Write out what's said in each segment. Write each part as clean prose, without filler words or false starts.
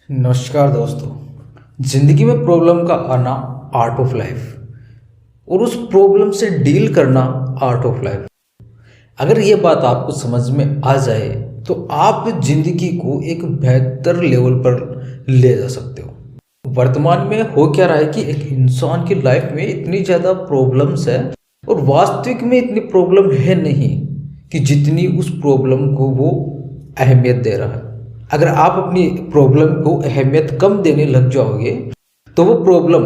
नमस्कार दोस्तों। जिंदगी में प्रॉब्लम का आना आर्ट ऑफ लाइफ और उस प्रॉब्लम से डील करना आर्ट ऑफ लाइफ। अगर ये बात आपको समझ में आ जाए तो आप जिंदगी को एक बेहतर लेवल पर ले जा सकते हो। वर्तमान में हो क्या रहा है कि एक इंसान की लाइफ में इतनी ज़्यादा प्रॉब्लम्स है और वास्तविक में इतनी प्रॉब्लम है नहीं कि जितनी उस प्रॉब्लम को वो अहमियत दे रहा है। अगर आप अपनी प्रॉब्लम को अहमियत कम देने लग जाओगे तो वो प्रॉब्लम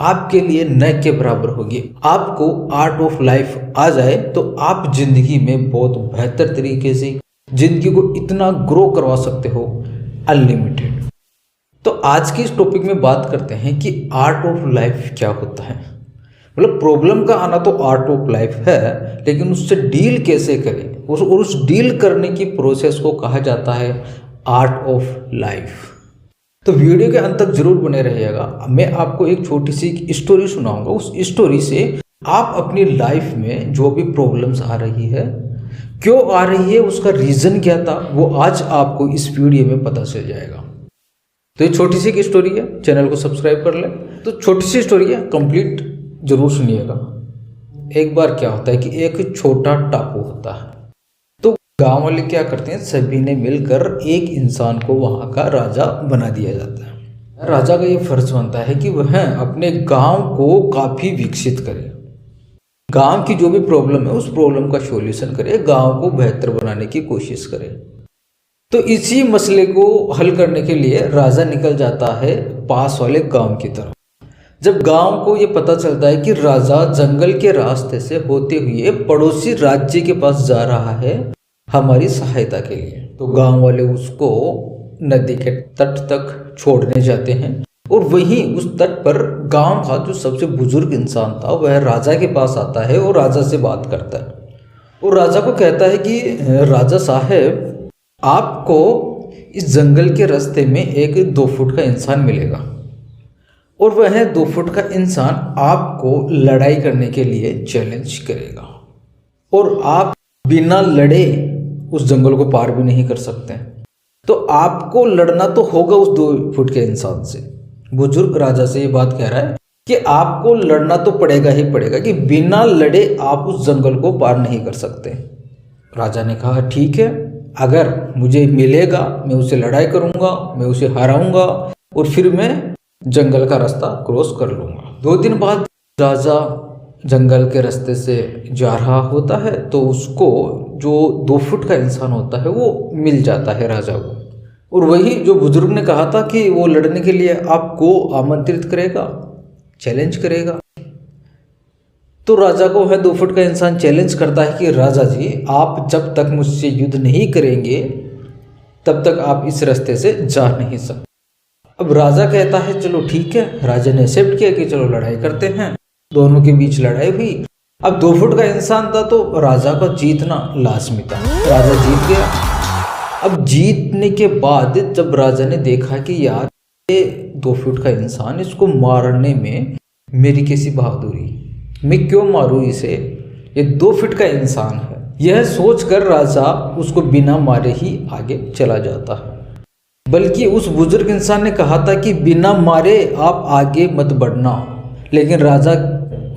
आपके लिए न के बराबर होगी। आपको आर्ट ऑफ लाइफ आ जाए तो आप जिंदगी में बहुत बेहतर तरीके से जिंदगी को इतना ग्रो करवा सकते हो, अनलिमिटेड। तो आज के इस टॉपिक में बात करते हैं कि आर्ट ऑफ लाइफ क्या होता है। मतलब प्रॉब्लम का आना तो आर्ट ऑफ लाइफ है, लेकिन उससे डील कैसे करें और उस डील करने की प्रोसेस को कहा जाता है आर्ट ऑफ लाइफ। तो वीडियो के अंत तक जरूर बने रहिएगा। मैं आपको एक छोटी सी स्टोरी सुनाऊंगा। उस स्टोरी से आप अपनी लाइफ में जो भी प्रॉब्लम्स आ रही है, क्यों आ रही है, उसका रीज़न क्या था, वो आज आपको इस वीडियो में पता चल जाएगा। तो ये छोटी सी स्टोरी है, चैनल को सब्सक्राइब कर लें। तो छोटी सी स्टोरी है, कंप्लीट जरूर सुनिएगा। एक बार क्या होता है कि एक छोटा टापू होता है। गांव वाले क्या करते हैं, सभी ने मिलकर एक इंसान को वहां का राजा बना दिया जाता है। राजा का ये फर्ज बनता है कि वह अपने गांव को काफी विकसित करे, गांव की जो भी प्रॉब्लम है उस प्रॉब्लम का सॉल्यूशन करे, गांव को बेहतर बनाने की कोशिश करे। तो इसी मसले को हल करने के लिए राजा निकल जाता है पास वाले गांव की तरफ। जब गांव को ये पता चलता है कि राजा जंगल के रास्ते से होते हुए पड़ोसी राज्य के पास जा रहा है हमारी सहायता के लिए, तो गांव वाले उसको नदी के तट तक छोड़ने जाते हैं। और वहीं उस तट पर गांव का जो सबसे बुजुर्ग इंसान था वह राजा के पास आता है और राजा से बात करता है और राजा को कहता है कि राजा साहब, आपको इस जंगल के रास्ते में एक 2 फुट का इंसान मिलेगा और वह 2 फुट का इंसान आपको लड़ाई करने के लिए चैलेंज करेगा और आप बिना लड़े उस जंगल को पार भी नहीं कर सकते। तो आपको लड़ना तो होगा उस 2 फुट के इंसान से। बुजुर्ग राजा से ये बात कह रहा है कि आपको लड़ना तो पड़ेगा ही पड़ेगा, कि बिना लड़े आप उस जंगल को पार नहीं कर सकते। राजा ने कहा ठीक है, अगर मुझे मिलेगा मैं उसे लड़ाई करूंगा, मैं उसे हराऊंगा और फिर मैं जंगल का रास्ता क्रॉस कर लूंगा। 2 दिन बाद राजा जंगल के रास्ते से जा रहा होता है तो उसको जो 2 फुट का इंसान होता है वो मिल जाता है राजा को। और वही जो बुजुर्ग ने कहा था कि वो लड़ने के लिए आपको आमंत्रित करेगा, चैलेंज करेगा। तो राजा को वह 2 फुट का इंसान चैलेंज करता है कि राजा जी, आप जब तक मुझसे युद्ध नहीं करेंगे तब तक आप इस रास्ते से जा नहीं सकते। अब राजा कहता है चलो ठीक है। राजा ने एक्सेप्ट किया कि चलो लड़ाई करते हैं। दोनों के बीच लड़ाई हुई। अब 2 फुट का इंसान था तो राजा का जीतना लाजमी था। राजा जीत गया। अब जीतने के बाद जब राजा ने देखा कि यार ये 2 फुट का इंसान, इसको मारने में मेरी कैसी बहादुरी, मैं क्यों मारूं इसे, ये 2 फुट का इंसान है, यह सोचकर राजा उसको बिना मारे ही आगे चला जाता है। बल्कि उस बुजुर्ग इंसान ने कहा था कि बिना मारे आप आगे मत बढ़ना, लेकिन राजा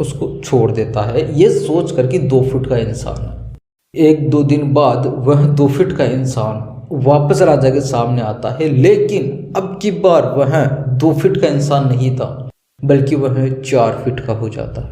उसको छोड़ देता है ये सोच कर कि 2 फुट का इंसान है। 1-2 दिन बाद वह 2 फुट का इंसान वापस राजा के सामने आता है, लेकिन अब की बार वह 2 फुट का इंसान नहीं था बल्कि वह 4 फुट का हो जाता है।